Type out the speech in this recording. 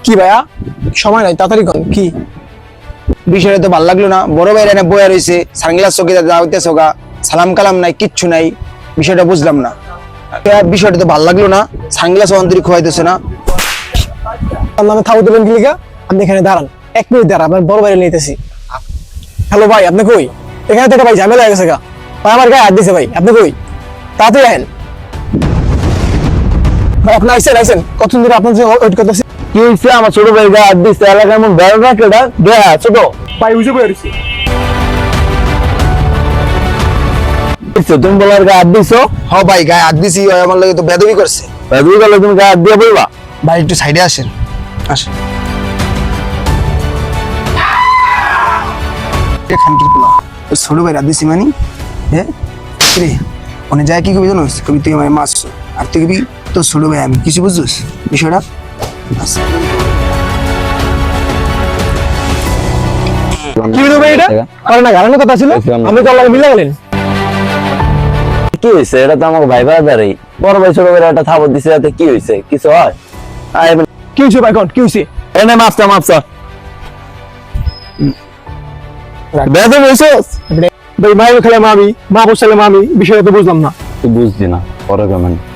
কি ভাইয়া সময় নাই তাড়াতাড়ি কর কি বিষয়টা তো ভালো লাগলো না, বড় ভাইরা না বয়া রয়েছে, সানগ্লাস চোখে যাইতে চোখা, সালাম কালাম নাই, কিচ্ছু নাই, বিষয়টা বুঝলাম না। বিষয়টা তো ভালো লাগলো না, সানগ্লাস অন্তরি খোয়াইতেছে না। আমার নামে থাকতে দেবেন কি লিখা? আপনি এখানে দাঁড়ান, 1 মিনিট দাঁড়ান, আপনার বড় ভাইরা নিতেছি। হ্যালো ভাই, আপনি কই? এখানে থেকে ভাই ঝামেলা হয়ে গেছে গা, ভাই আমার গায়ে হাত দিছে ভাই, আপনি কই? তাড়াতাড়ি আহেন ভাই। আপনি আইসেন কতদিন ধরে আপনার জন্য ওয়েট করতেছি। কি হইছে? আমার ছোট ভাই গায়ে হাত দিচ্ছে, এলাকার মন বেড়া না কেডা দেয়া ছোট ভাই বুঝে বই রইছি। তুমি বলার গায়ে হাত দিছো? হ ভাই, গায়ে হাত দিছি, ওই আমার লাগে তো বেদবি করছে। দুই গেলে তুমি গায়ে হাত দিয়ে বলবা? ভাই একটু সাইডে আসেন, আসেন। খানকির পোলা, ওই ছোট ভাই হাত দিছি মানে, হ্যাঁ রে, ওনে যায় কি কবি জানোস? কবি তুই আমার মারছো, আর তুই কবি তোর ছোট ভাই আমি, কিছু বুঝছিস বিষয়টা? আচ্ছা কি হলো ভাই এটা? আরে না গালানোর কথা ছিল, আমি তো আল্লাহ মিলা গেলেন। কি হয়েছে? এটা তো আমাকে ভাই বাদারই বড় ভাই ছোট ভাই একটা থাবত দিছে, এতে কি হয়েছে? কিছু হয়? কি হইছে ভাই কোন? কি হইছে? এনে মাপসা বেদম হইছস? ভাই মায়ের খেলে মামি, মা বসালে মামি, বিষয়টা তো বুঝলাম না। তুই বুঝছি না, পরে কমেন্ট